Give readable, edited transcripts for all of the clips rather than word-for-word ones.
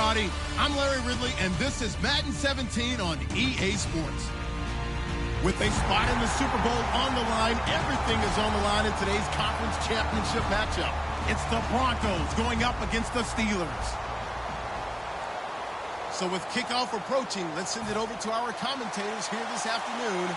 everybody. I'm Larry Ridley, and this is Madden 17 on EA Sports. With a spot in the Super Bowl on the line, everything is on the line in today's conference championship matchup. It's the Broncos going up against the Steelers. So with kickoff approaching, let's send it over to our commentators here this afternoon,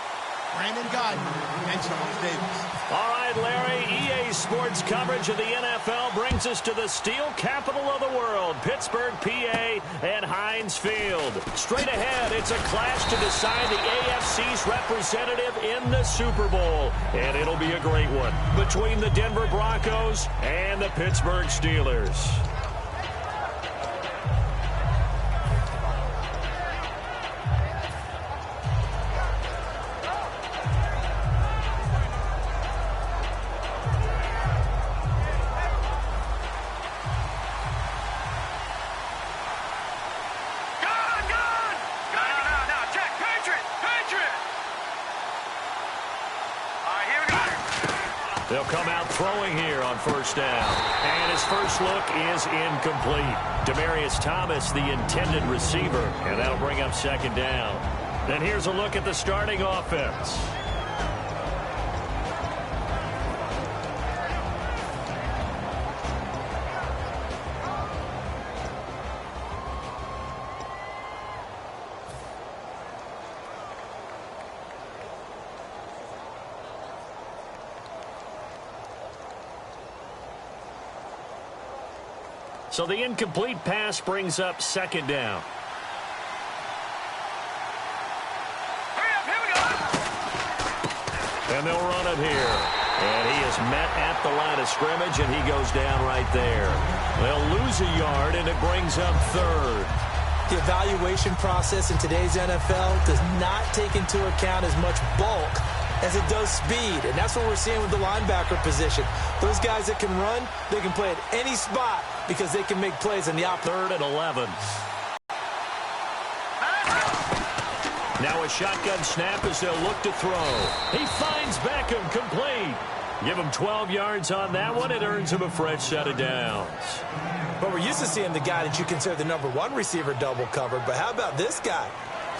Brandon Godden and Charles Davis. All right, Larry, EA Sports coverage of the NFL brings us to the steel capital of the world, Pittsburgh, PA, and Heinz Field. Straight ahead, it's a clash to decide the AFC's representative in the Super Bowl, and it'll be a great one between the Denver Broncos and the Pittsburgh Steelers. They'll come out throwing here on first down. And his first look is incomplete. Demaryius Thomas, the intended receiver. And that'll bring up second down. Then here's a look at the starting offense. So the incomplete pass brings up second down. Hurry up, here we go. And they'll run it here. And he is met at the line of scrimmage, and he goes down right there. They'll lose a yard, and it brings up third. The evaluation process in today's NFL does not take into account as much bulk as it does speed, and that's what we're seeing with the linebacker position. Those guys that can run, they can play at any spot because they can make plays in the opposite. 3rd and 11. Now a shotgun snap as they'll look to throw. He finds Beckham complete. Give him 12 yards on that one. It earns him a fresh set of downs. But we're used to seeing the guy that you consider the number one receiver double covered, but how about this guy?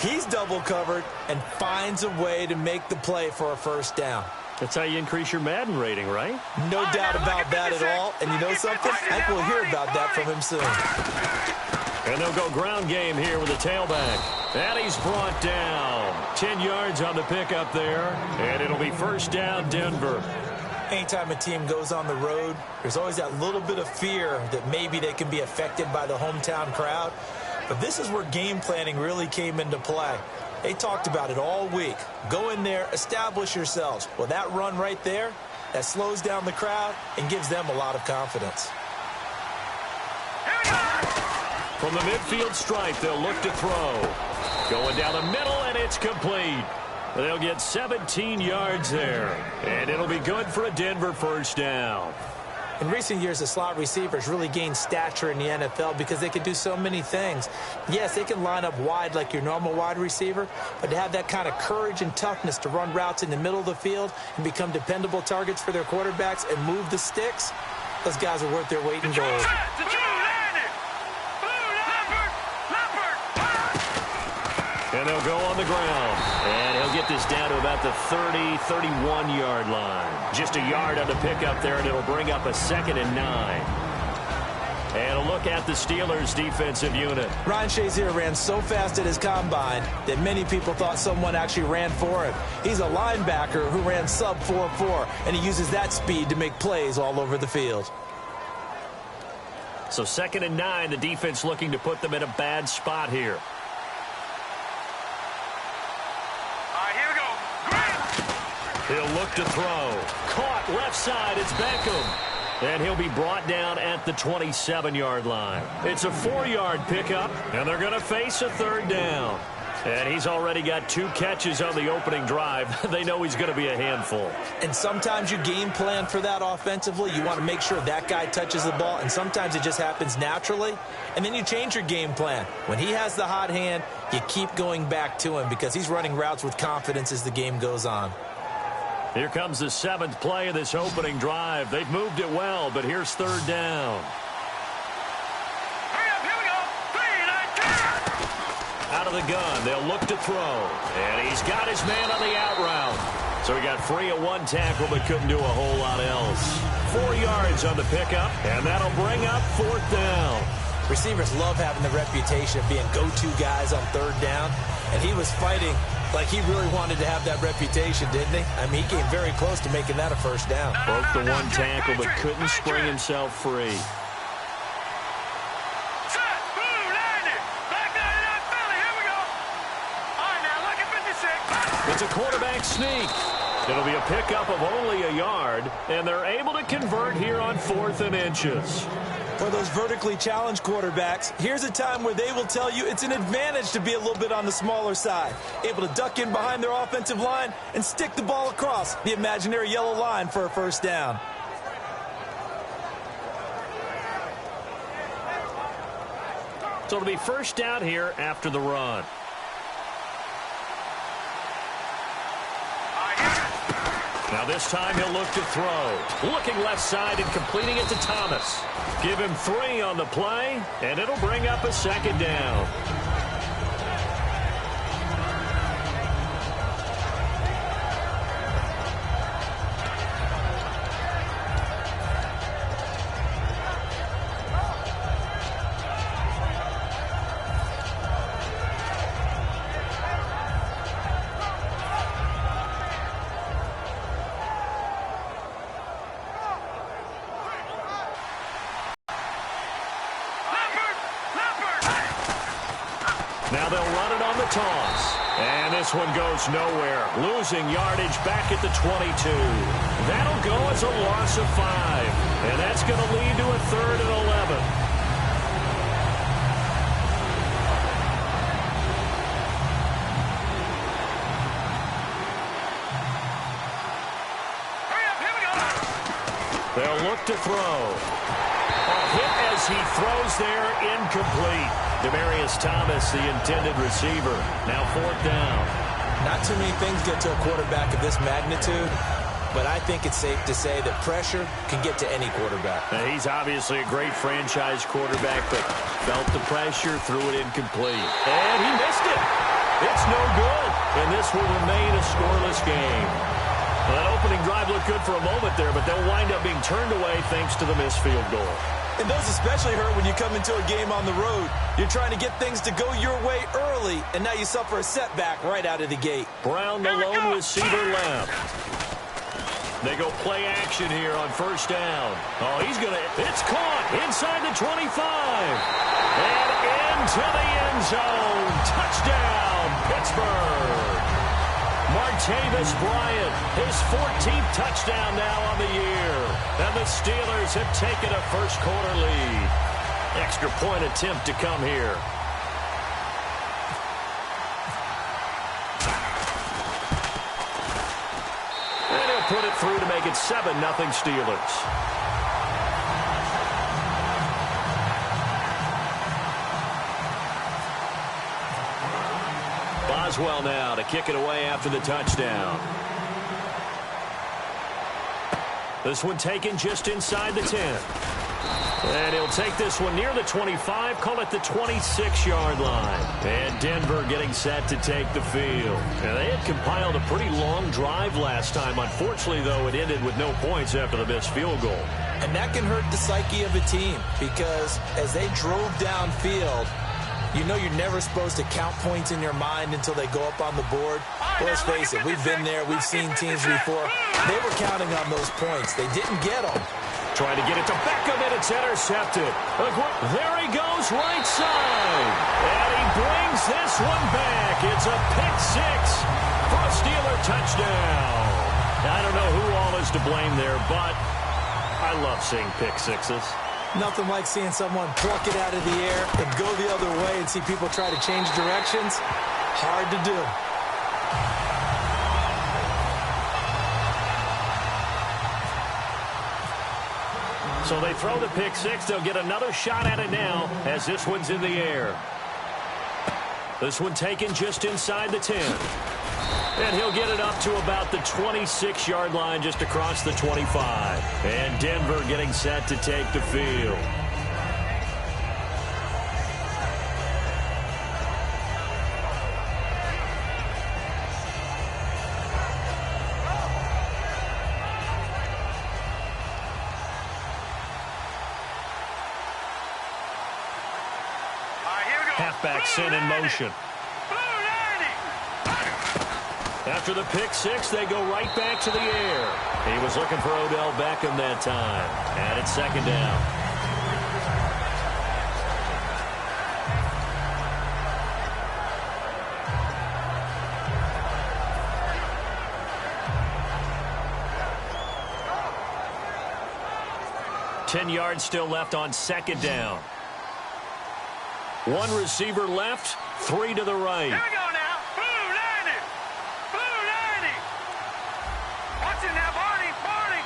He's double covered and finds a way to make the play for a first down. That's how you increase your Madden rating, right? No doubt about that at all. And you know something? I think we'll hear about that from him soon. And they'll go ground game here with the tailback. And he's brought down. 10 yards on the pickup there. And it'll be first down, Denver. Anytime a team goes on the road, there's always that little bit of fear that maybe they can be affected by the hometown crowd. But this is where game planning really came into play. They talked about it all week. Go in there, establish yourselves. Well, that run right there, that slows down the crowd and gives them a lot of confidence. From the midfield stripe, they'll look to throw. Going down the middle, and it's complete. They'll get 17 yards there. And it'll be good for a Denver first down. In recent years, the slot receivers really gained stature in the NFL because they can do so many things. Yes, they can line up wide like your normal wide receiver, but to have that kind of courage and toughness to run routes in the middle of the field and become dependable targets for their quarterbacks and move the sticks, those guys are worth their weight in gold. And they'll go on the ground. And he'll get this down to about the 30, 31-yard line. Just a yard on the pickup there, and it'll bring up a 2nd and 9. And a look at the Steelers' defensive unit. Ryan Shazier ran so fast at his combine that many people thought someone actually ran for him. He's a linebacker who ran sub 4.4, and he uses that speed to make plays all over the field. So 2nd and 9, the defense looking to put them in a bad spot here. He'll look to throw. Caught left side. It's Beckham. And he'll be brought down at the 27-yard line. It's a 4-yard pickup, and they're going to face a 3rd down. And he's already got 2 catches on the opening drive. They know he's going to be a handful. And sometimes you game plan for that offensively. You want to make sure that guy touches the ball, and sometimes it just happens naturally. And then you change your game plan. When he has the hot hand, you keep going back to him because he's running routes with confidence as the game goes on. Here comes the 7th play of this opening drive. They've moved it well, but here's 3rd down. Hurry up, here we go. 3 and of the gun. They'll look to throw. And he's got his man on the out route. So he got free of one tackle but couldn't do a whole lot else. 4 yards on the pickup, and that'll bring up 4th down. Receivers love having the reputation of being go-to guys on 3rd down, and he was fighting like he really wanted to have that reputation, didn't he? I mean, he came very close to making that a 1st down. Broke the one tackle but couldn't spring himself free. It's a quarterback sneak. It'll be a pickup of only a yard, and they're able to convert here on 4th and inches. For those vertically challenged quarterbacks, here's a time where they will tell you it's an advantage to be a little bit on the smaller side, able to duck in behind their offensive line and stick the ball across the imaginary yellow line for a 1st down. So it'll be 1st down here after the run. Now this time he'll look to throw. Looking left side and completing it to Thomas. Give him 3 on the play, and it'll bring up a 2nd down. Now they'll run it on the toss. And this one goes nowhere. Losing yardage back at the 22. That'll go as a loss of 5. And that's going to lead to a 3rd and 11. They'll look to throw. A hit as he throws there, incomplete. Demaryius Thomas, the intended receiver. Now 4th down. Not too many things get to a quarterback of this magnitude, but I think it's safe to say that pressure can get to any quarterback. Now, he's obviously a great franchise quarterback, but felt the pressure, threw it incomplete. And he missed it. It's no good. And this will remain a scoreless game. Well, that opening drive looked good for a moment there, but they'll wind up being turned away thanks to the missed field goal. And those especially hurt when you come into a game on the road. You're trying to get things to go your way early, and now you suffer a setback right out of the gate. Brown, the lone receiver left. They go play action here on 1st down. Oh, he's going to, it's caught inside the 25. And into the end zone. Touchdown, Pittsburgh. Martavis Bryant, his 14th touchdown now on the year. And the Steelers have taken a 1st quarter lead. Extra point attempt to come here. And he'll put it through to make it 7-0 Steelers. Boswell now to kick it away after the touchdown. This one taken just inside the 10. And he'll take this one near the 25, call it the 26-yard line. And Denver getting set to take the field. And they had compiled a pretty long drive last time. Unfortunately, though, it ended with no points after the missed field goal. And that can hurt the psyche of a team because as they drove downfield, you know you're never supposed to count points in your mind until they go up on the board. Well, let's face it, we've been there. We've seen teams before. They were counting on those points. They didn't get them. Trying to get it to Beckham, and it's intercepted. There he goes, right side. And he brings this one back. It's a pick 6 for a Steeler touchdown. I don't know who all is to blame there, but I love seeing pick 6s. Nothing like seeing someone pluck it out of the air and go the other way and see people try to change directions. Hard to do. So they throw the pick 6. They'll get another shot at it now as this one's in the air. This one taken just inside the 10. And he'll get it up to about the 26-yard line just across the 25. And Denver getting set to take the field. Halfback sent in motion. After the pick six, they go right back to the air. He was looking for Odell Beckham that time. And it's second down. Ten yards still left on second down. One receiver left, three to the right. Here we go now. Blue 90. Blue 90. Watch it now, Barney. Barney.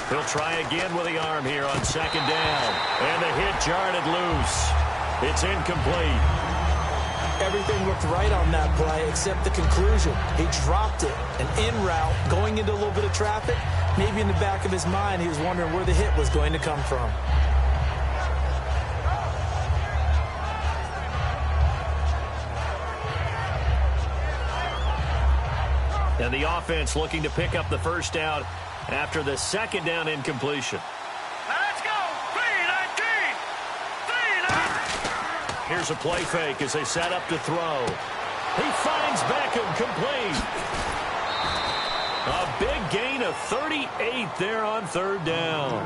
He'll try again with the arm here on second down. And the hit jarred it loose. It's incomplete. Everything looked right on that play except the conclusion. He dropped it, an in route, going into a little bit of traffic. Maybe in the back of his mind, he was wondering where the hit was going to come from. And the offense looking to pick up the first down after the second down incompletion. Now let's go. 3-19. 3-19. Here's a play fake as they set up to throw. He finds Beckham complete. A big gain of 38 there on third down.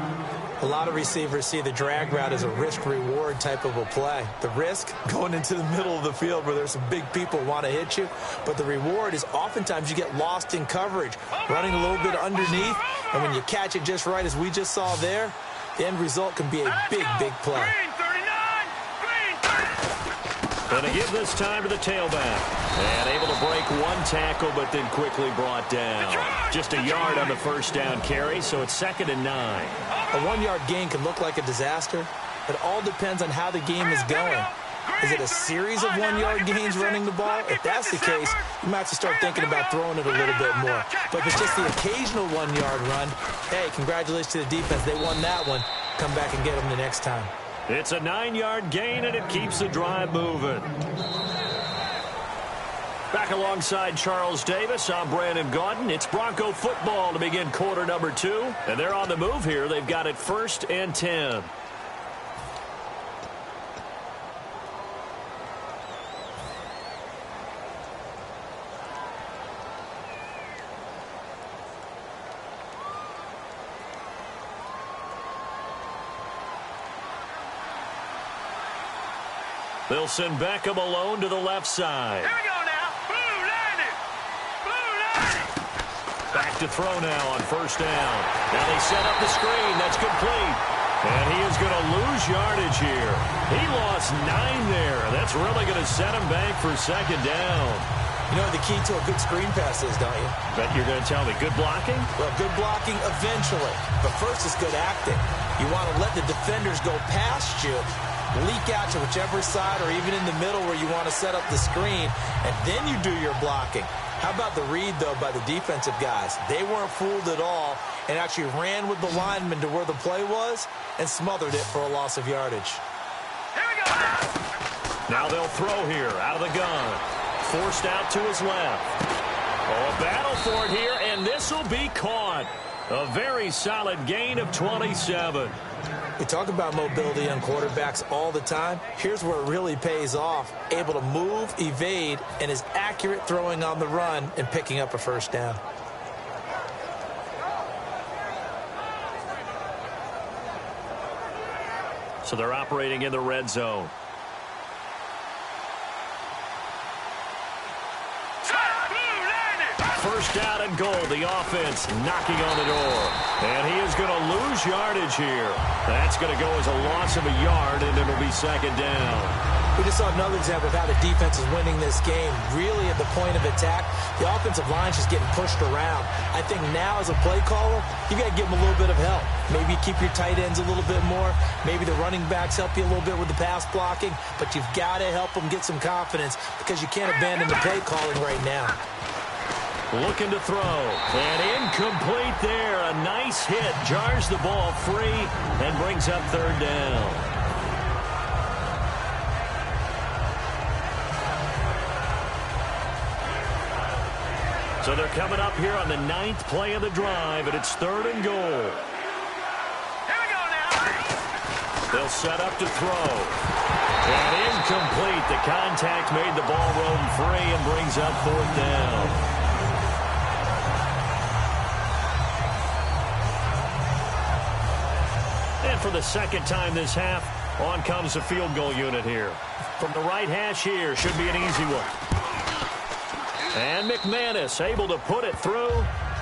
A lot of receivers see the drag route as a risk-reward type of a play. The risk, going into the middle of the field where there's some big people want to hit you. But the reward is oftentimes you get lost in coverage, running a little bit underneath. And when you catch it just right, as we just saw there, the end result can be a big, big play. And they give this time to the tailback. And able to break one tackle, but then quickly brought down. Just a yard on the first down carry, so it's 2nd and 9. A 1-yard gain can look like a disaster. It all depends on how the game is going. Is it a series of 1-yard gains running the ball? If that's the case, you might have to start thinking about throwing it a little bit more. But if it's just the occasional 1-yard run, hey, congratulations to the defense. They won that one. Come back and get them the next time. It's a 9-yard gain, and it keeps the drive moving. Back alongside Charles Davis, I'm Brandon Gaudin. It's Bronco football to begin quarter number 2. And they're on the move here. They've got it 1st and 10. They'll send Beckham alone to the left side. Here we go now. Blue 90. Blue 90. Back to throw now on first down. Now they set up the screen. That's complete. And he is going to lose yardage here. He lost 9 there. That's really going to set him back for second down. You know what the key to a good screen pass is, don't you? Bet you're going to tell me good blocking? Well, good blocking eventually. But first is good acting. You want to let the defenders go past you, leak out to whichever side or even in the middle where you want to set up the screen, and then you do your blocking. How about the read, though, by the defensive guys? They weren't fooled at all and actually ran with the lineman to where the play was and smothered it for a loss of yardage. Here we go now. Now they'll throw here out of the gun. Forced out to his left. Oh, a battle for it here, and this will be caught. A very solid gain of 27. We talk about mobility on quarterbacks all the time. Here's where it really pays off. Able to move, evade, and is accurate throwing on the run and picking up a first down. So they're operating in the red zone. First down and goal. The offense knocking on the door. And he is going to lose yardage here. That's going to go as a loss of a yard, and it'll be second down. We just saw another example of how the defense is winning this game. Really at the point of attack, the offensive line's just getting pushed around. I think now as a play caller, you got to give them a little bit of help. Maybe keep your tight ends a little bit more. Maybe the running backs help you a little bit with the pass blocking. But you've got to help them get some confidence because you can't abandon the play calling right now. Looking to throw. And incomplete there. A nice hit. Jars the ball free and brings up third down. So they're coming up here on the 9th play of the drive, and it's 3rd and goal. Here we go now. They'll set up to throw. And incomplete. The contact made the ball roam free and brings up 4th down. And for the second time this half, on comes the field goal unit here. From the right hash here, should be an easy one. And McManus able to put it through,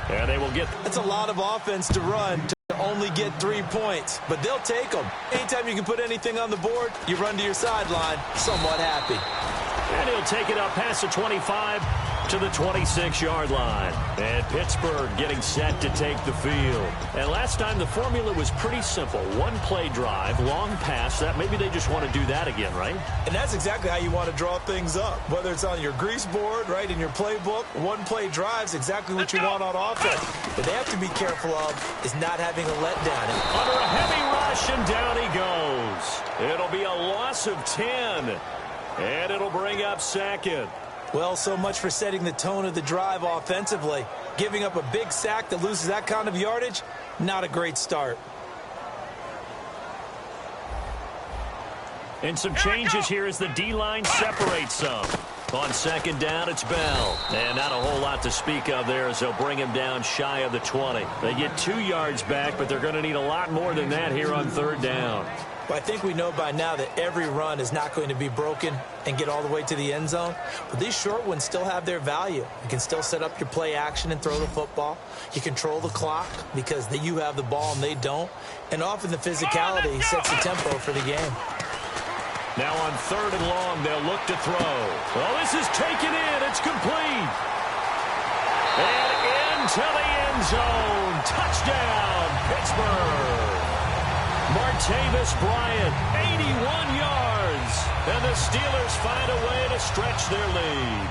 and they will get... That's a lot of offense to run to only get 3 points, but they'll take them. Anytime you can put anything on the board, you run to your sideline, somewhat happy. And he'll take it up past the 25 to the 26-yard line. And Pittsburgh getting set to take the field. And last time the formula was pretty simple. One-play drive, long pass. That maybe they just want to do that again, right? And that's exactly how you want to draw things up. Whether it's on your grease board, right, in your playbook, one-play drive's exactly what you want on offense. What they have to be careful of is not having a letdown. Under a heavy rush, and down he goes. It'll be a loss of 10. And it'll bring up 2nd. Well, so much for setting the tone of the drive offensively. Giving up a big sack that loses that kind of yardage, not a great start. And some changes here as the D-line separates some. On 2nd down, it's Bell. And not a whole lot to speak of there as they'll bring him down shy of the 20. They get 2 yards back, but they're going to need a lot more than that here on 3rd down. Well, I think we know by now that every run is not going to be broken and get all the way to the end zone. But these short ones still have their value. You can still set up your play action and throw the football. You control the clock because you have the ball and they don't. And often the physicality sets the tempo for the game. Now on 3rd and long, they'll look to throw. Well, this is taken in. It's complete. And into the end zone. Touchdown, Pittsburgh. Martavis Bryant, 81 yards. And the Steelers find a way to stretch their lead.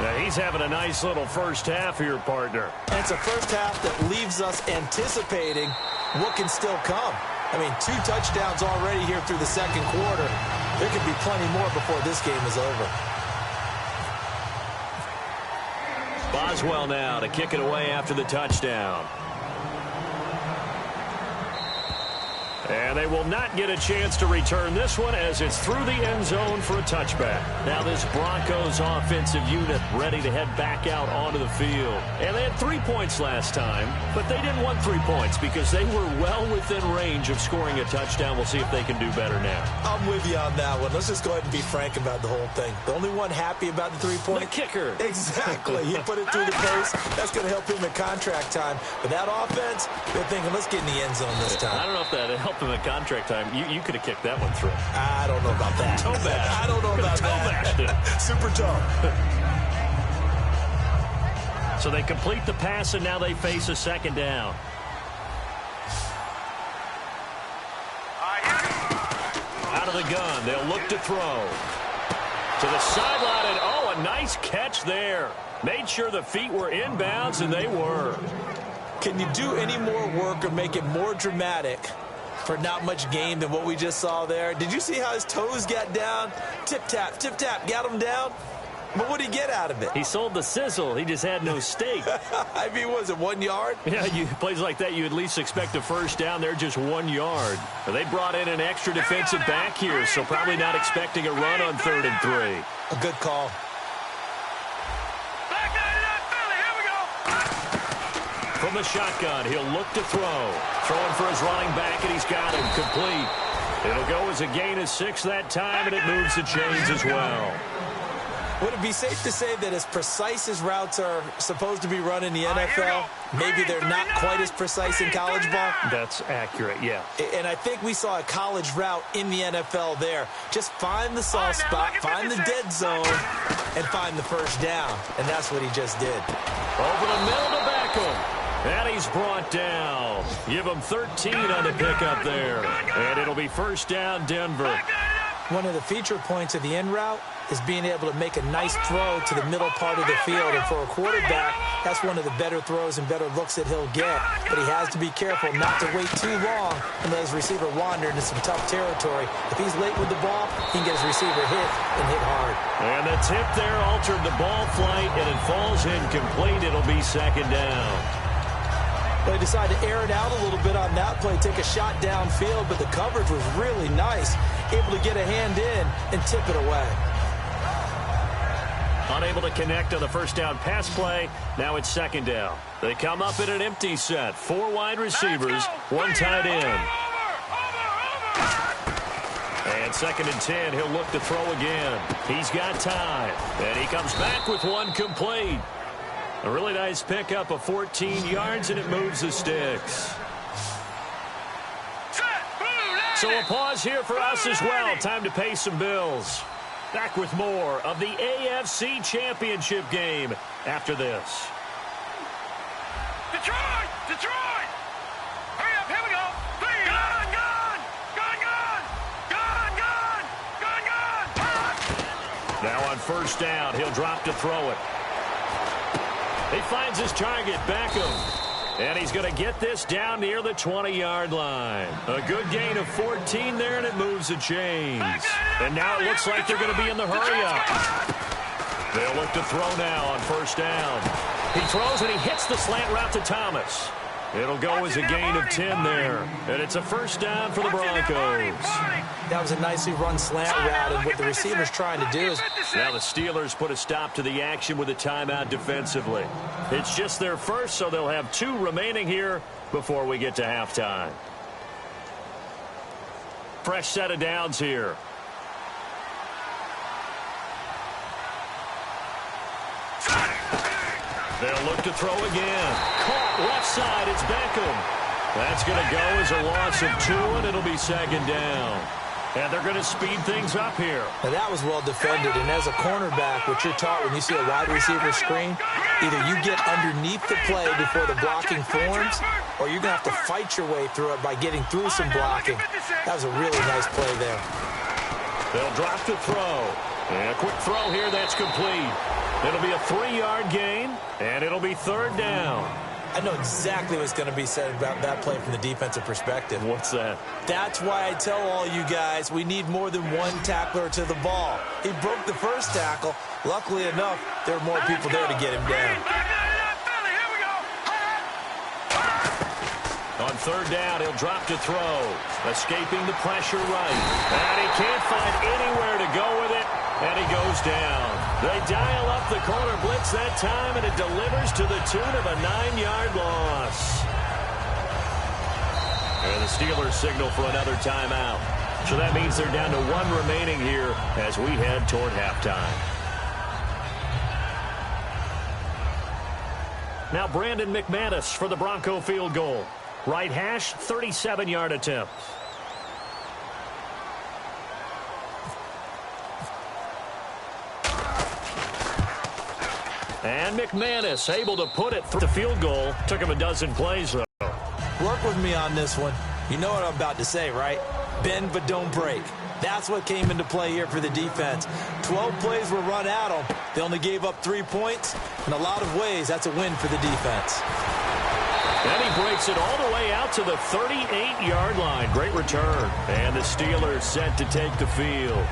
Now, he's having a nice little first half here, partner. And it's a first half that leaves us anticipating what can still come. I mean, 2 touchdowns already here through the 2nd quarter. There could be plenty more before this game is over. Boswell now to kick it away after the touchdown. And they will not get a chance to return this one as it's through the end zone for a touchback. Now this Broncos offensive unit ready to head back out onto the field. And they had 3 points last time, but they didn't want 3 points because they were well within range of scoring a touchdown. We'll see if they can do better now. I'm with you on that one. Let's just go ahead and be frank about the whole thing. The only one happy about the 3-point? The kicker. Exactly. He put it through the post. That's going to help him in contract time. But that offense, they're thinking, let's get in the end zone this time. I don't know if that helped him at contract time. You could have kicked that one through. I don't know about that. Toe bash. I don't know about that. Super toe. So they complete the pass, and now they face a 2nd down. Out of the gun, they'll look to throw. To the sideline, and oh, a nice catch there. Made sure the feet were inbounds, and they were. Can you do any more work or make it more dramatic for not much gain than what we just saw there? Did you see how his toes got down? Tip-tap, got him down. But what did he get out of it? He sold the sizzle. He just had no steak. I mean, was it 1 yard? Yeah, plays like that, you at least expect a first down. They're just 1 yard. But they brought in an extra defensive back here, so probably not expecting a run on 3rd and 3. A good call. From the shotgun, he'll look to throw. Throwing for his running back, and he's got him complete. It'll go as a gain of 6 that time, and it moves the chains as well. Would it be safe to say that as precise as routes are supposed to be run in the NFL, maybe they're not quite as precise in college ball? That's accurate, yeah. And I think we saw a college route in the NFL there. Just find the soft spot, find the dead zone, and find the first down. And that's what he just did. Over the middle to Beckham. And he's brought down. Give him 13 on the pickup there. And it'll be first down, Denver. One of the feature points of the end route is being able to make a nice throw to the middle part of the field. And for a quarterback, that's one of the better throws and better looks that he'll get. But he has to be careful not to wait too long and let his receiver wander into some tough territory. If he's late with the ball, he can get his receiver hit and hit hard. And the tip there altered the ball flight, and it falls incomplete. It'll be 2nd down. They decided to air it out a little bit on that play, take a shot downfield, but the coverage was really nice, able to get a hand in and tip it away. Unable to connect on the first down pass play. Now it's second down. They come up in an empty set. 4 wide receivers, 1 tight end. And second and 10, he'll look to throw again. He's got time. And he comes back with 1 complete. A really nice pickup of 14 yards, and it moves the sticks. So a pause here for us as well. Time to pay some bills. Back with more of the AFC Championship game after this. Detroit! Detroit! Hurry up, here we go! Gun! Now on first down, he'll drop to throw it. He finds his target, Beckham. And he's going to get this down near the 20-yard line. A good gain of 14 there, and it moves the chains. And now it looks like they're going to be in the hurry-up. They'll look to throw now on first down. He throws, and he hits the slant route to Thomas. It'll go as a gain of 10 there. And it's a first down for the Broncos. That was a nicely run slant route, and what the receiver's trying to do is... Now the Steelers put a stop to the action with a timeout defensively. It's just their first, so they'll have 2 remaining here before we get to halftime. Fresh set of downs here. They'll look to throw again. Caught left side. It's Beckham. That's going to go as a loss of 2, and it'll be second down. And they're going to speed things up here. Now that was well defended, and as a cornerback, what you're taught when you see a wide receiver screen, either you get underneath the play before the blocking forms, or you're going to have to fight your way through it by getting through some blocking. That was a really nice play there. They'll drop to throw. And a quick throw here, that's complete. It'll be a 3-yard gain, and it'll be third down. I know exactly what's going to be said about that play from the defensive perspective. What's that? That's why I tell all you guys we need more than 1 tackler to the ball. He broke the first tackle. Luckily enough, there were more people there to get him down. On third down, he'll drop to throw. Escaping the pressure right. And he can't find anywhere to go with it. And he goes down. They dial up the corner blitz that time, and it delivers to the tune of a 9-yard loss. And the Steelers signal for another timeout. So that means they're down to 1 remaining here as we head toward halftime. Now Brandon McManus for the Bronco field goal. Right hash, 37-yard attempt. And McManus able to put it through the field goal. Took him a dozen plays, though. Work with me on this one. You know what I'm about to say, right? Bend but don't break. That's what came into play here for the defense. 12 plays were run at them. They only gave up 3 points. In a lot of ways, that's a win for the defense. And he breaks it all the way out to the 38-yard line. Great return. And the Steelers set to take the field.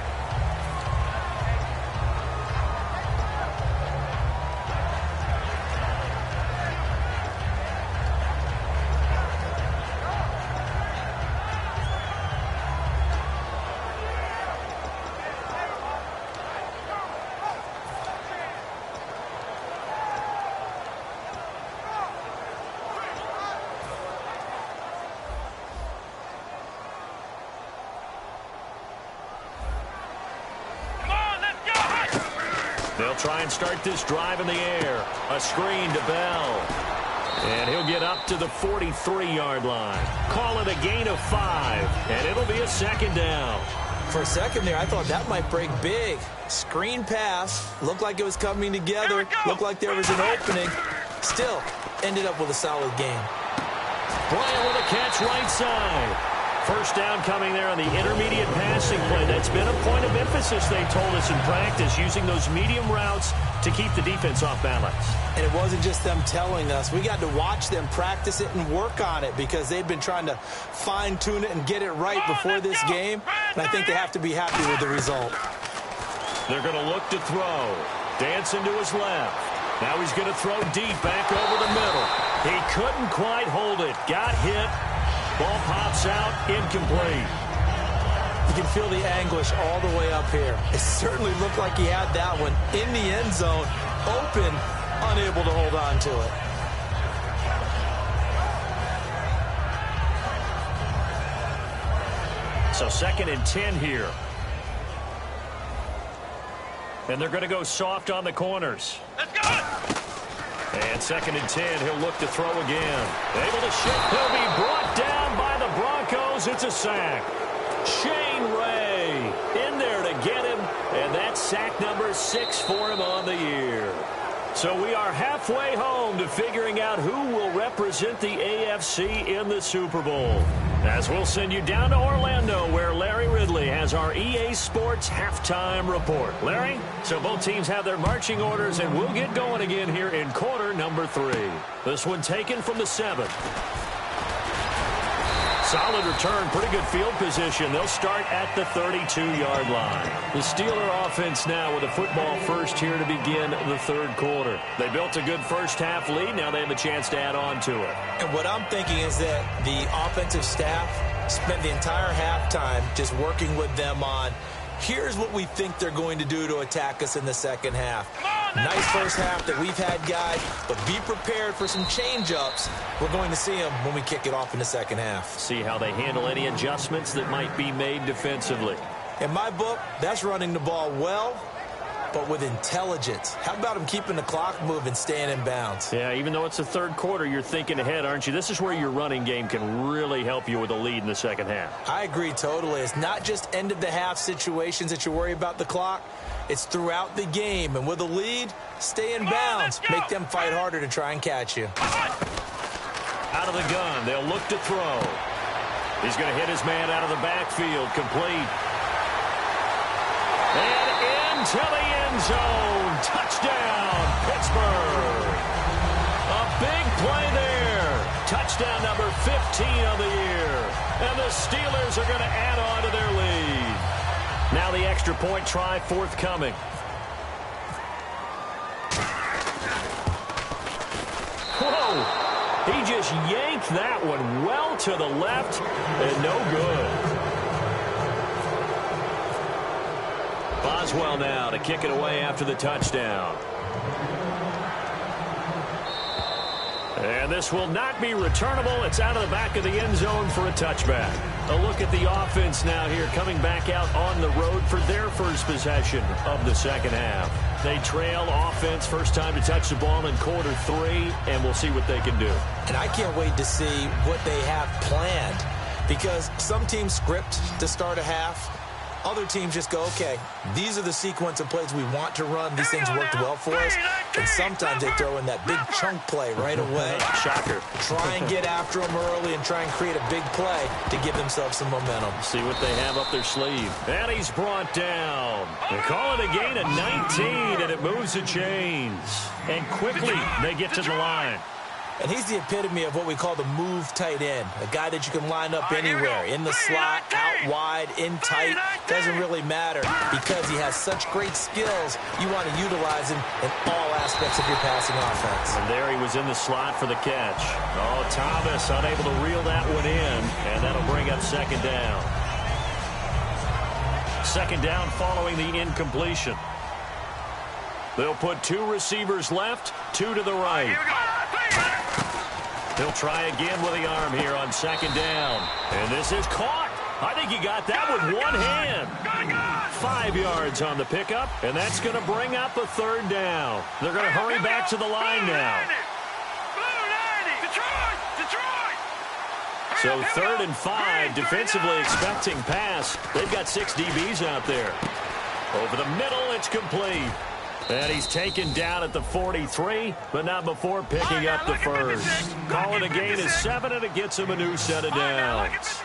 They'll try and start this drive in the air. A screen to Bell. And he'll get up to the 43-yard line. Call it a gain of 5. And it'll be a second down. For a second there, I thought that might break big. Screen pass. Looked like it was coming together. Looked like there was an opening. Still, ended up with a solid game. Bryant with a catch right side. First down coming there on the intermediate passing play. That's been a point of emphasis, they told us in practice, using those medium routes to keep the defense off balance. And it wasn't just them telling us. We got to watch them practice it and work on it because they've been trying to fine-tune it and get it right before this game. And I think they have to be happy with the result. They're going to look to throw. Dancing to his left. Now he's going to throw deep back over the middle. He couldn't quite hold it. Got hit. Ball pops out. Incomplete. You can feel the anguish all the way up here. It certainly looked like he had that one in the end zone, open, unable to hold on to it. So 2nd and 10 here. And they're going to go soft on the corners. Let's go! And 2nd and 10, he'll look to throw again. Able to shift. He'll be brought down by the Broncos. It's a sack. Shane Ray in there to get him. And that's sack number 6 for him on the year. So we are halfway home to figuring out who will represent the AFC in the Super Bowl. As we'll send you down to Orlando, where Larry Ridley has our EA Sports halftime report. Larry, so both teams have their marching orders, and we'll get going again here in quarter number 3. This one taken from the 7th. Solid return, pretty good field position. They'll start at the 32-yard line. The Steeler offense now with a football first here to begin the 3rd quarter. They built a good first-half lead. Now they have a chance to add on to it. And what I'm thinking is that the offensive staff spent the entire halftime just working with them on, here's what we think they're going to do to attack us in the second half. Nice first half that we've had, guys, but be prepared for some change-ups. We're going to see them when we kick it off in the second half. See how they handle any adjustments that might be made defensively. In my book, that's running the ball well, but with intelligence. How about them keeping the clock moving, staying in bounds? Yeah, even though it's the 3rd quarter, you're thinking ahead, aren't you? This is where your running game can really help you with a lead in the second half. I agree totally. It's not just end-of-the-half situations that you worry about the clock. It's throughout the game. And with a lead, stay in bounds. Make them fight harder to try and catch you. Out of the gun, they'll look to throw. He's going to hit his man out of the backfield, complete. And into the end zone. Touchdown, Pittsburgh. A big play there. Touchdown number 15 of the year. And the Steelers are going to add on to their lead. Now the extra point try forthcoming. Whoa! He just yanked that one well to the left and no good. Boswell now to kick it away after the touchdown. And this will not be returnable. It's out of the back of the end zone for a touchback. A look at the offense now here, coming back out on the road for their first possession of the second half. They trail offense, first time to touch the ball in quarter 3, and we'll see what they can do. And I can't wait to see what they have planned, because some teams script to start a half. Other teams just go, okay, these are the sequence of plays we want to run. These things worked well for us. And sometimes they throw in that big chunk play right away. Shocker. Try and get after them early and try and create a big play to give themselves some momentum. See what they have up their sleeve. And he's brought down. They call it a gain of 19, and it moves the chains. And quickly, they get to the line. And he's the epitome of what we call the move tight end. A guy that you can line up anywhere. In the slot, out wide, in tight. Doesn't really matter. Because he has such great skills, you want to utilize him in all aspects of your passing offense. And there he was in the slot for the catch. Oh, Thomas unable to reel that one in. And that'll bring up second down. Second down following the incompletion. They'll put 2 receivers left, 2 to the right. He'll try again with the arm here on second down. And this is caught. I think he got that with one hand. 5 yards on the pickup, and that's going to bring up a third down. They're going to hurry back to the line now. So 3rd and 5, defensively expecting pass. They've got 6 DBs out there. Over the middle, it's complete. And he's taken down at the 43, but not before picking up the first. Call it a gain of 7, and it gets him a new set of downs.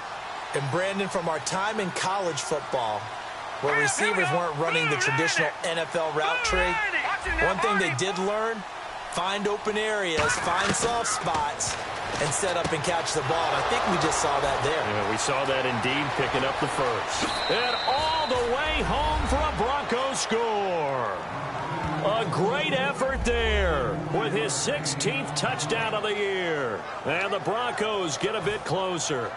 And Brandon, from our time in college football, where receivers weren't running the traditional NFL route tree, one thing they did learn, find open areas, find soft spots, and set up and catch the ball. And I think we just saw that there. Yeah, we saw that indeed, picking up the first. And all the way home for a Broncos score. A great effort there with his 16th touchdown of the year. And the Broncos get a bit closer.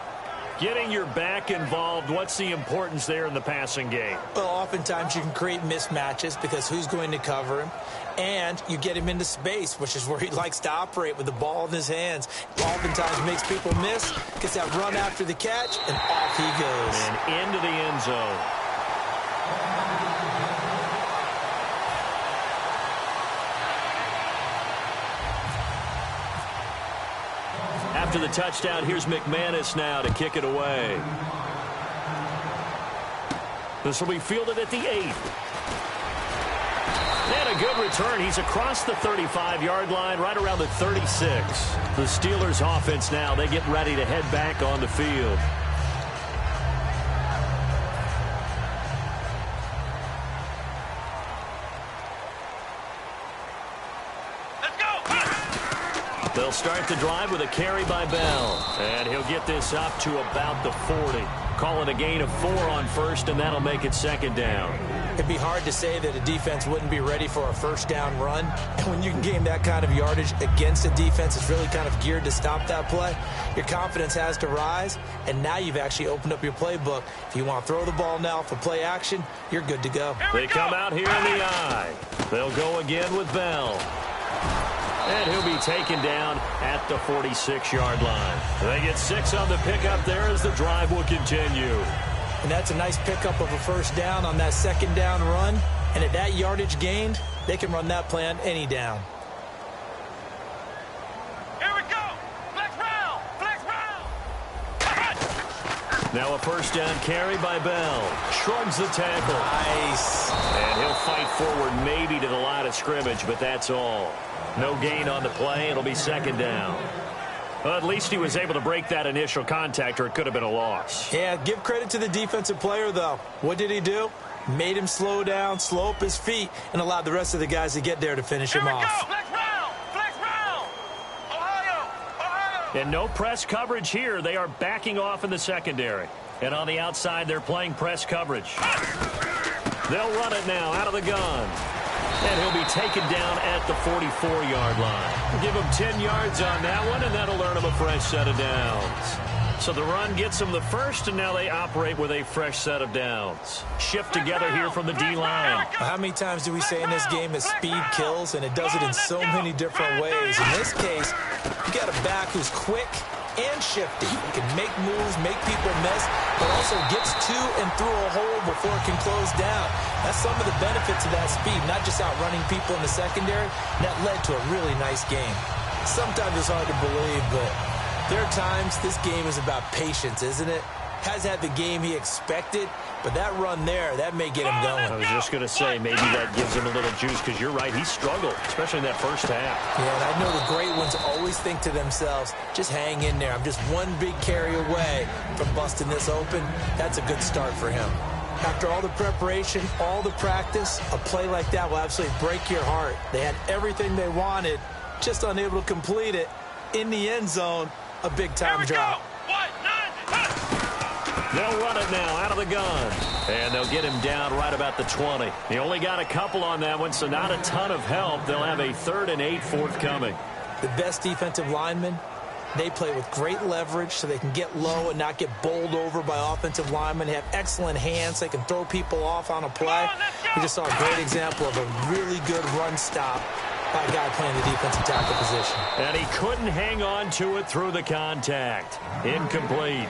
Getting your back involved, what's the importance there in the passing game? Well, oftentimes you can create mismatches because who's going to cover him? And you get him into space, which is where he likes to operate with the ball in his hands. Oftentimes makes people miss, gets that run after the catch, and off he goes. And into the end zone. After the touchdown, here's McManus now to kick it away. This will be fielded at the 8. And a good return. He's across the 35-yard line, right around the 36. The Steelers offense now, they get ready to head back on the field. They'll start the drive with a carry by Bell. And he'll get this up to about the 40. Call it a gain of 4 on first, and that'll make it second down. It'd be hard to say that a defense wouldn't be ready for a first down run. And when you can gain that kind of yardage against a defense that's really kind of geared to stop that play, your confidence has to rise. And now you've actually opened up your playbook. If you want to throw the ball now for play action, you're good to go. They come out here in the eye. They'll go again with Bell. And he'll be taken down at the 46-yard line. They get 6 on the pickup there as the drive will continue. And that's a nice pickup of a first down on that second down run. And at that yardage gained, they can run that play on any down. Here we go. Flex round. Flex round. Now a first down carry by Bell. Shrugs the tackle. Nice. And he'll fight forward maybe to the line of scrimmage, but that's all. No gain on the play. It'll be second down. Well, at least he was able to break that initial contact, or it could have been a loss. Yeah, give credit to the defensive player, though. What did he do? Made him slow down, slow up his feet, and allowed the rest of the guys to get there to finish him off. Go. Flex round. Flex round. Ohio. Ohio. And no press coverage here. They are backing off in the secondary. And on the outside, they're playing press coverage. They'll run it now out of the gun. And he'll be taken down at the 44-yard line. Give him 10 yards on that one, and that'll earn him a fresh set of downs. So the run gets them the first, and now they operate with a fresh set of downs. Shift together here from the D-line. How many times do we say in this game that speed kills, and it does it in so many different ways? In this case, you got a back who's quick and shifty. He can make moves, make people miss, but also gets to and through a hole before it can close down. That's some of the benefits of that speed, not just outrunning people in the secondary. That led to a really nice game. Sometimes it's hard to believe, but there are times this game is about patience, isn't it? Has had the game he expected, but that run there, that may get him going. I was just going to say, maybe that gives him a little juice, because you're right, he struggled, especially in that first half. Yeah, and I know the great ones always think to themselves, just hang in there. I'm just one big carry away from busting this open. That's a good start for him. After all the preparation, all the practice, a play like that will absolutely break your heart. They had everything they wanted, just unable to complete it. In the end zone, a big-time drop. They'll run it now out of the gun. And they'll get him down right about the 20. He only got a couple on that one, so not a ton of help. They'll have a 3rd and 8 forthcoming. The best defensive linemen, they play with great leverage so they can get low and not get bowled over by offensive linemen. They have excellent hands. They can throw people off on a play. We just saw a great example of a really good run stop by a guy playing the defensive tackle position. And he couldn't hang on to it through the contact. Incomplete.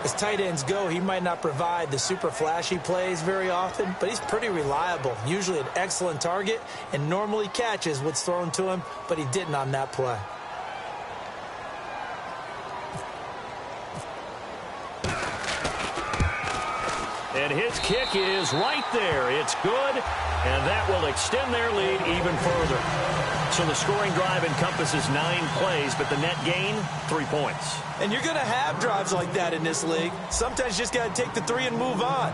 As tight ends go, he might not provide the super flashy plays very often, but he's pretty reliable. Usually an excellent target and normally catches what's thrown to him, but he didn't on that play. And his kick is right there. It's good, and that will extend their lead even further. So the scoring drive encompasses 9 plays, but the net gain, 3 points. And you're going to have drives like that in this league. Sometimes you just got to take the 3 and move on.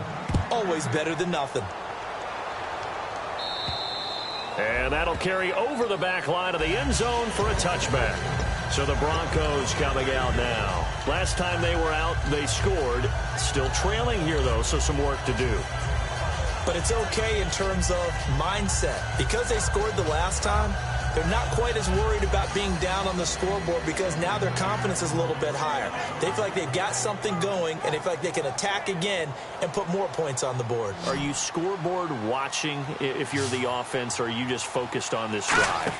Always better than nothing. And that'll carry over the back line of the end zone for a touchback. So the Broncos coming out now. Last time they were out, they scored. Still trailing here, though, so some work to do. But it's okay in terms of mindset. Because they scored the last time, they're not quite as worried about being down on the scoreboard because now their confidence is a little bit higher. They feel like they've got something going, and they feel like they can attack again and put more points on the board. Are you scoreboard watching if you're the offense, or are you just focused on this drive?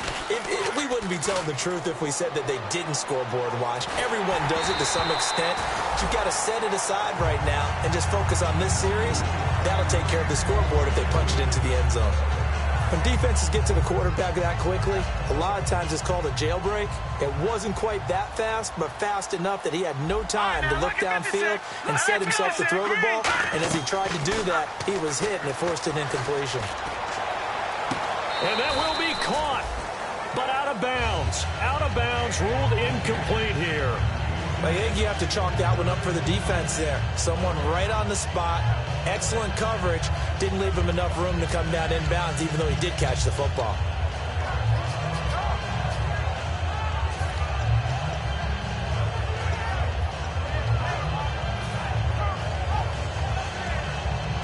We wouldn't be telling the truth if we said that they didn't scoreboard watch. Everyone does it to some extent. But you've got to set it aside right now and just focus on this series. That'll take care of the scoreboard if they punch it into the end zone. When defenses get to the quarterback that quickly, a lot of times it's called a jailbreak. It wasn't quite that fast, but fast enough that he had no time to look downfield and set himself to throw the ball. And as he tried to do that, he was hit, and it forced an incompletion. And that will be caught, but out of bounds. Out of bounds, ruled incomplete here. I think you have to chalk that one up for the defense there. Someone right on the spot. Excellent coverage. Didn't leave him enough room to come down inbounds, even though he did catch the football.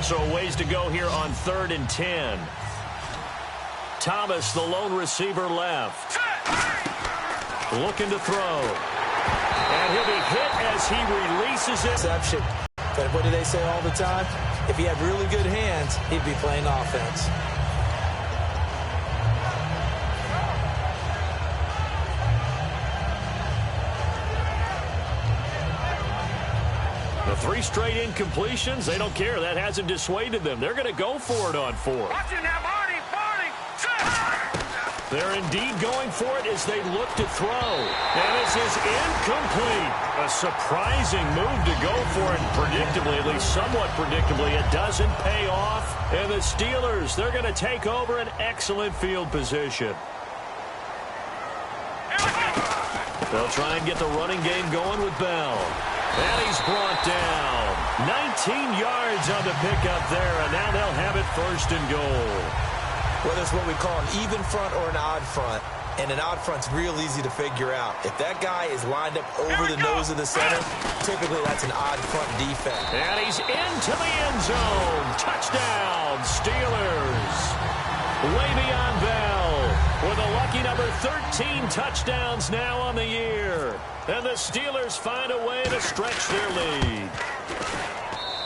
So ways to go here on 3rd and 10. Thomas, the lone receiver left. Looking to throw. And he'll be hit as he releases it. Exception. But what do they say all the time? If he had really good hands, he'd be playing offense. The 3 straight incompletions, they don't care. That hasn't dissuaded them. They're going to go for it on 4th. Watch it now, Barney. They're indeed going for it as they look to throw. And this is incomplete. A surprising move to go for it. Predictably, at least somewhat predictably, it doesn't pay off. And the Steelers, they're going to take over an excellent field position. They'll try and get the running game going with Bell. And he's brought down. 19 yards on the pickup there, and now they'll have it 1st and goal. Whether it's what we call an even front or an odd front, and an odd front's real easy to figure out. If that guy is lined up over the nose of the center, typically that's an odd front defense. And he's into the end zone. Touchdown, Steelers. Way beyond Bell with a lucky number 13 touchdowns now on the year. And the Steelers find a way to stretch their lead.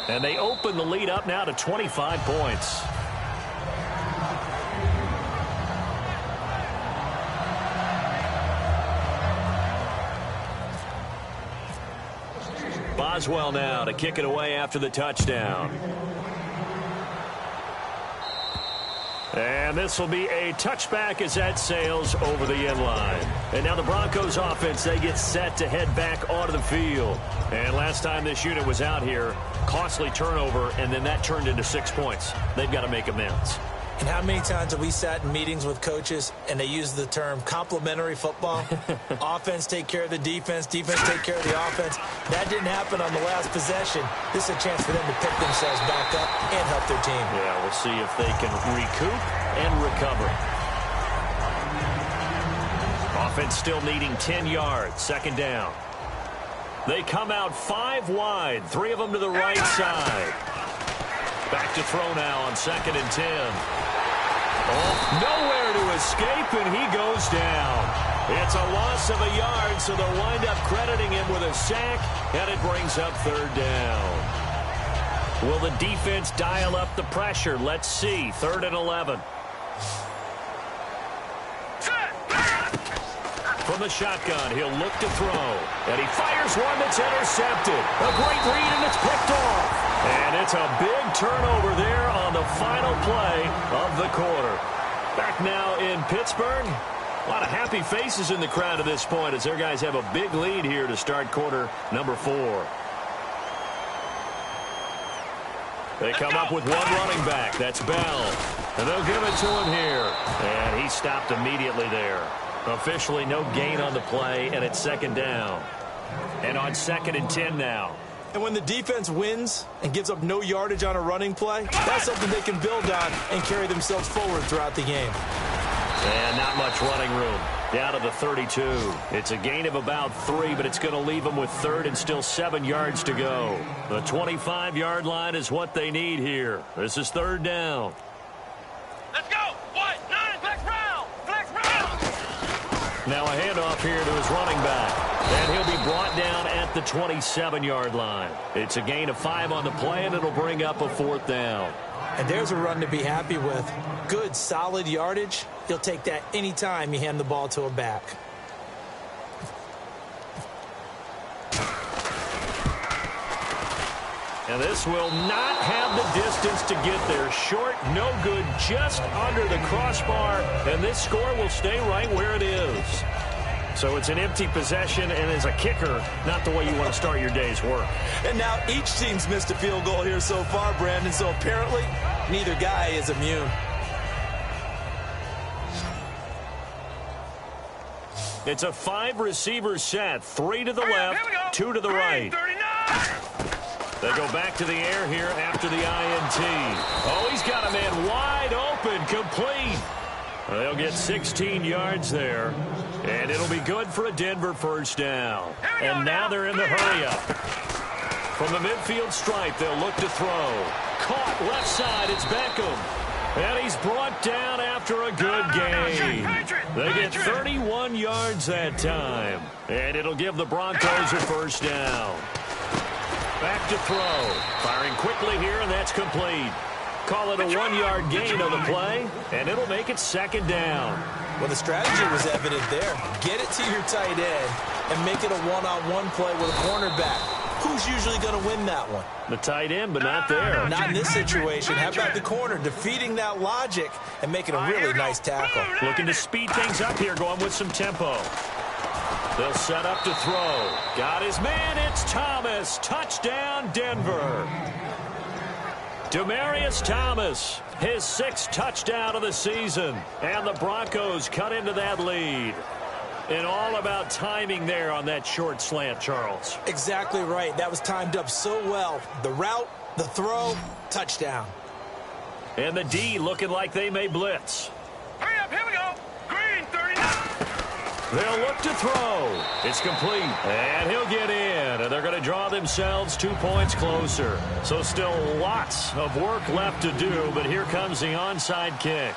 And they open the lead up now to 25 points. Boswell now to kick it away after the touchdown. And this will be a touchback as that sails over the end line. And now the Broncos offense, they get set to head back onto the field. And last time this unit was out here, costly turnover, and then that turned into 6 points. They've got to make amends. And how many times have we sat in meetings with coaches and they use the term complementary football? Offense take care of the defense, defense take care of the offense. That didn't happen on the last possession. This is a chance for them to pick themselves back up and help their team. Yeah, we'll see if they can recoup and recover. Offense still needing 10 yards, 2nd down. They come out 5 wide, 3 of them to the right side. Back to throw now on 2nd and 10. Oh, nowhere to escape, and he goes down. It's a loss of a yard, so they'll wind up crediting him with a sack, and it brings up 3rd down. Will the defense dial up the pressure? Let's see. 3rd and 11. From the shotgun, he'll look to throw. And he fires one that's intercepted. A great read, and it's picked off. And it's a big turnover there on the final play of the quarter. Back now in Pittsburgh. A lot of happy faces in the crowd at this point as their guys have a big lead here to start quarter number 4. They come up with one running back. That's Bell. And they'll give it to him here. And he stopped immediately there. Officially no gain on the play, and it's 2nd down. And on 2nd and 10 now. And when the defense wins and gives up no yardage on a running play, that's something they can build on and carry themselves forward throughout the game. And not much running room. Down to the 32. It's a gain of about 3, but it's going to leave them with 3rd and still 7 yards to go. The 25-yard line is what they need here. This is 3rd down. Let's go. White, 9, flex round. Flex round. Now a handoff here to his running back. And he'll be brought down at the 27-yard line. It's a gain of 5 on the play, and it'll bring up a 4th down. And there's a run to be happy with. Good, solid yardage. He'll take that anytime you hand the ball to a back. And this will not have the distance to get there. Short, no good, just under the crossbar. And this score will stay right where it is. So it's an empty possession, and as a kicker, not the way you want to start your day's work. And now each team's missed a field goal here so far, Brandon, so apparently neither guy is immune. It's a 5-receiver set, 3 to the left, 2 to the right. They go back to the air here after the INT. Oh, he's got a man wide open, complete. They'll get 16 yards there, and it'll be good for a Denver first down. And now they're in the hurry-up. From the midfield stripe, they'll look to throw. Caught left side, it's Beckham. And he's brought down after a good gain. They get 31 yards that time, and it'll give the Broncos a first down. Back to throw. Firing quickly here, and that's complete. Call it a 1-yard gain on the play, and it'll make it 2nd down. Well, the strategy was evident there. Get it to your tight end and make it a one-on-one play with a cornerback. Who's usually going to win that one? The tight end, but not there. Not in this situation. How about the corner defeating that logic and making a really nice tackle? Looking to speed things up here, going with some tempo. They'll set up to throw. Got his man. It's Thomas. Touchdown, Denver. Demaryius Thomas, his 6th touchdown of the season. And the Broncos cut into that lead. And all about timing there on that short slant, Charles. Exactly right. That was timed up so well. The route, the throw, touchdown. And the D looking like they may blitz. Hurry up, here we go. Green, 39. They'll look to throw. It's complete. And he'll get in. And they're going to draw themselves 2 points closer. So still lots of work left to do, but here comes the onside kick.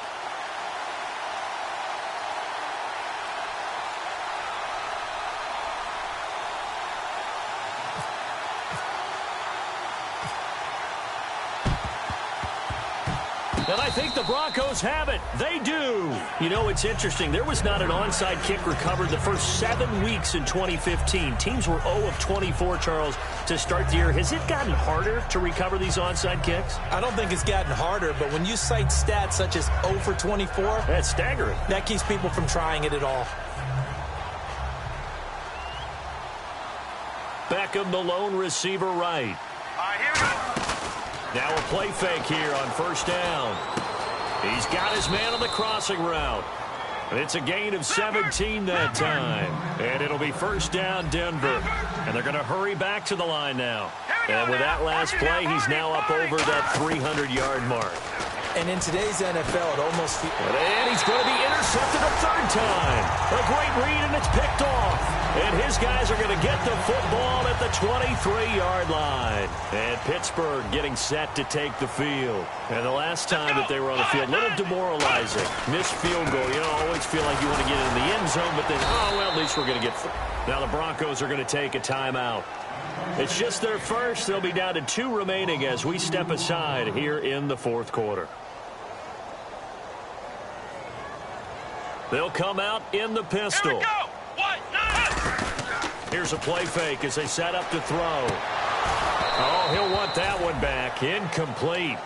And I think the Broncos have it. They do. You know, it's interesting. There was not an onside kick recovered the first 7 weeks in 2015. Teams were 0 of 24, Charles, to start the year. Has it gotten harder to recover these onside kicks? I don't think it's gotten harder, but when you cite stats such as 0 for 24, that's staggering. That keeps people from trying it at all. Beckham, the lone receiver right. Here we go. Now a play fake here on first down. He's got his man on the crossing route. It's a gain of 17 that time. And it'll be first down, Denver. And they're going to hurry back to the line now. And with that last play, he's now up over that 300-yard mark. And in today's NFL, it almost feels... And he's going to be intercepted a 3rd time. A great read, and it's picked off. And his guys are going to get the football at the 23-yard line. And Pittsburgh getting set to take the field. And the last time that they were on the field, a little demoralizing. Missed field goal. You know, always feel like you want to get in the end zone, but then, oh, well, at least we're going to get... Now the Broncos are going to take a timeout. It's just their first. They'll be down to 2 remaining as we step aside here in the 4th quarter. They'll come out in the pistol. Here we go. Here's a play fake as they set up to throw. Oh, he'll want that one back. Incomplete.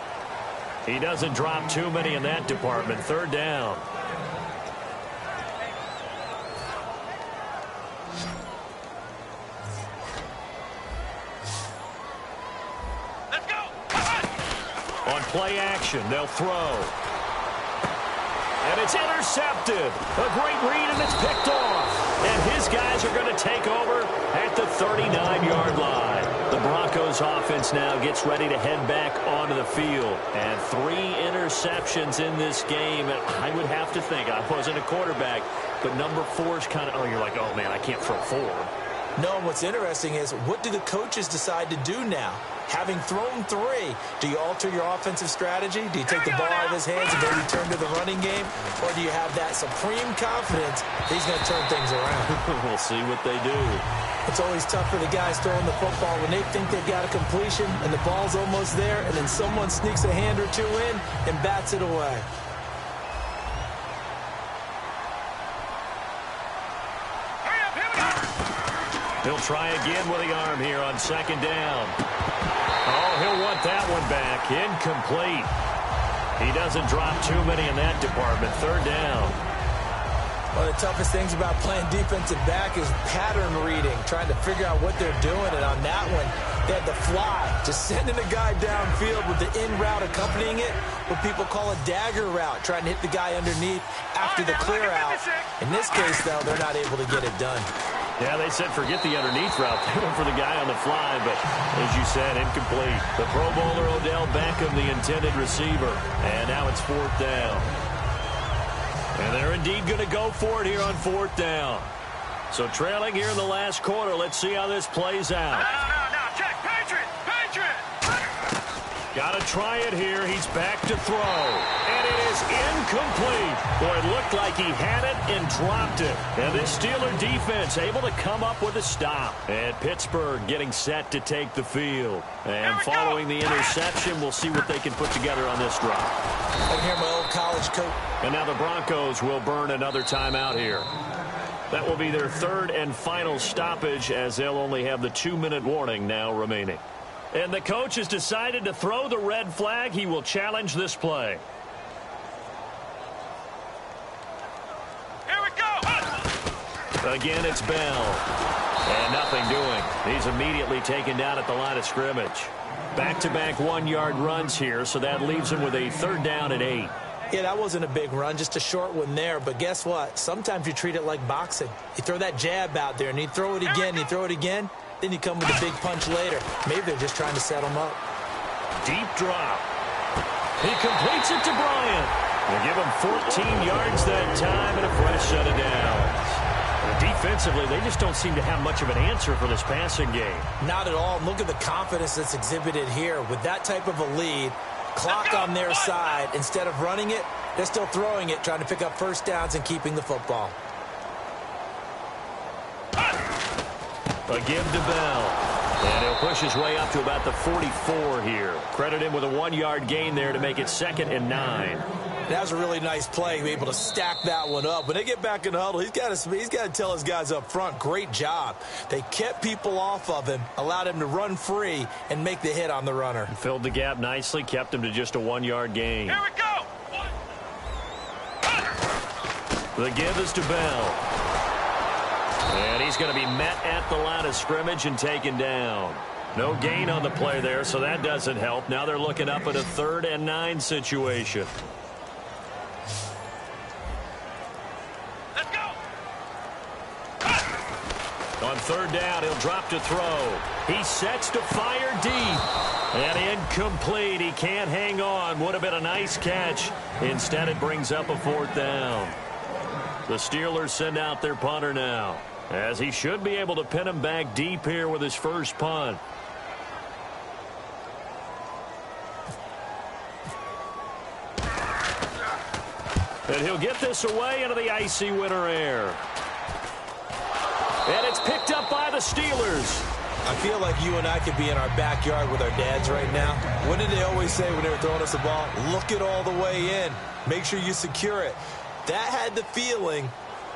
He doesn't drop too many in that department. 3rd down. Let's go. On play action, they'll throw. And it's intercepted. A great read, and it's picked off. And his guys are going to take over at the 39-yard line. The Broncos offense now gets ready to head back onto the field. And 3 interceptions in this game. And I would have to think, I wasn't a quarterback, but number 4 is kind of, oh, you're like, oh, man, I can't throw 4. No, and what's interesting is, what do the coaches decide to do now? Having thrown 3, do you alter your offensive strategy? Do you take the ball out of his hands and maybe turn to the running game? Or do you have that supreme confidence that he's going to turn things around? We'll see what they do. It's always tough for the guys throwing the football when they think they've got a completion and the ball's almost there, and then someone sneaks a hand or 2 in and bats it away. He'll try again with the arm here on 2nd down. Oh, he'll want that one back. Incomplete. He doesn't drop too many in that department. 3rd down. One of the toughest things about playing defensive back is pattern reading, trying to figure out what they're doing. And on that one, they had the fly, just sending a guy downfield with the in route accompanying it, what people call a dagger route, trying to hit the guy underneath after the clear out. In this case, though, they're not able to get it done. Yeah, they said forget the underneath route. They went for the guy on the fly, but as you said, incomplete. The Pro Bowler Odell Beckham, the intended receiver. And now it's 4th down. And they're indeed going to go for it here on 4th down. So trailing here in the last quarter. Let's see how this plays out. No, check. Patriot! Got to try it here. He's back to throw. And it is incomplete. Boy, it looked like he had it and dropped it. And this Steeler defense able to come up with a stop. And Pittsburgh getting set to take the field. And following the interception, we'll see what they can put together on this drive. I can hear my old college coach. And now the Broncos will burn another timeout here. That will be their 3rd and final stoppage, as they'll only have the 2-minute warning now remaining. And the coach has decided to throw the red flag. He will challenge this play. Here we go. Again, it's Bell. And nothing doing. He's immediately taken down at the line of scrimmage. Back-to-back 1-yard runs here, so that leaves him with a 3rd down and 8. Yeah, that wasn't a big run, just a short one there. But guess what? Sometimes you treat it like boxing. You throw that jab out there, and you throw it again, you throw it again. Then you come with a big punch later. Maybe they're just trying to set him up. Deep drop. He completes it to Bryant. They give him 14 yards that time and a fresh set of downs. Defensively, they just don't seem to have much of an answer for this passing game. Not at all. Look at the confidence that's exhibited here. With that type of a lead, clock on their side, instead of running it, they're still throwing it, trying to pick up 1st downs and keeping the football. A give to Bell. And he'll push his way up to about the 44 here. Credit him with a 1-yard gain there to make it 2nd and 9. That was a really nice play, be able to stack that one up. When they get back in the huddle, he's got to tell his guys up front, great job. They kept people off of him, allowed him to run free and make the hit on the runner. Filled the gap nicely, kept him to just a 1-yard gain. Here we go. The give is to Bell. And he's going to be met at the line of scrimmage and taken down. No gain on the play there, so that doesn't help. Now they're looking up at a 3rd and 9 situation. Let's go. On 3rd down, he'll drop to throw. He sets to fire deep. And incomplete. He can't hang on. Would have been a nice catch. Instead, it brings up a 4th down. The Steelers send out their punter now, as he should be able to pin him back deep here with his first punt. And he'll get this away into the icy winter air. And it's picked up by the Steelers. I feel like you and I could be in our backyard with our dads right now. What did they always say when they were throwing us the ball? Look it all the way in. Make sure you secure it. That had the feeling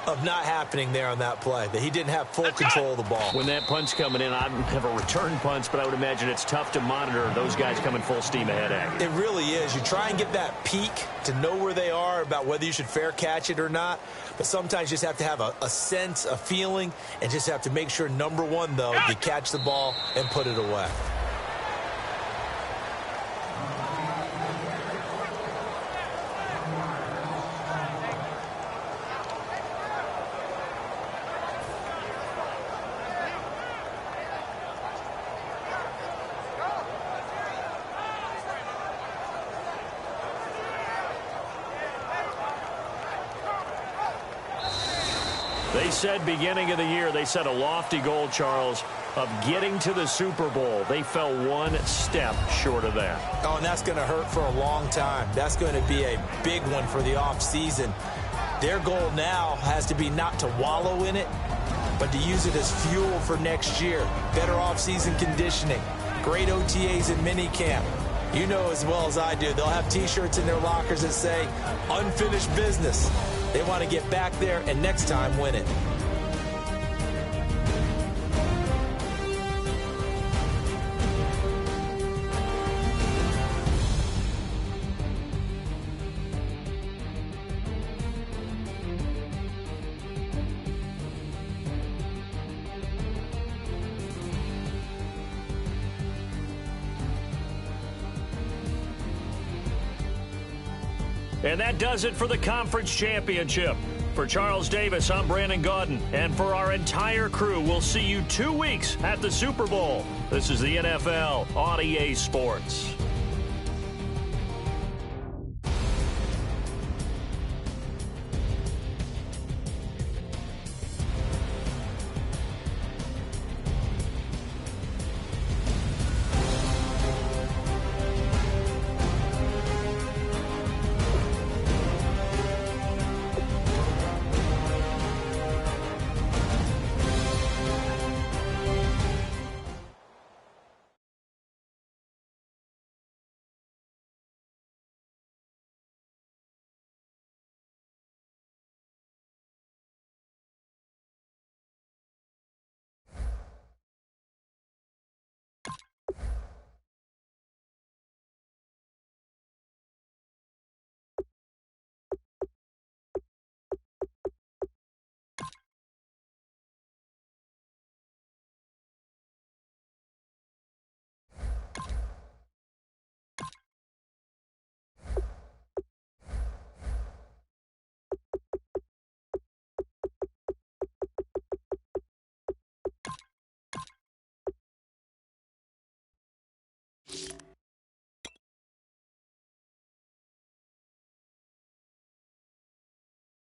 of not happening there on that play, that he didn't have full control of the ball. When that punt's coming in, I don't have a return punch, but I would imagine it's tough to monitor those guys coming full steam ahead at you. It really is. You try and get that peek to know where they are, about whether you should fair catch it or not, but sometimes you just have to have a sense, a feeling, and just have to make sure, number one, though, you catch the ball and put it away. They said beginning of the year, they set a lofty goal, Charles, of getting to the Super Bowl. They fell one step short of that. Oh, and that's going to hurt for a long time. That's going to be a big one for the offseason. Their goal now has to be not to wallow in it, but to use it as fuel for next year. Better offseason conditioning, great OTAs and minicamp. You know as well as I do, they'll have T-shirts in their lockers that say, unfinished business. They want to get back there and next time win it. And that does it for the conference championship. For Charles Davis, I'm Brandon Gaudin. And for our entire crew, we'll see you 2 weeks at the Super Bowl. This is the NFL on EA Sports.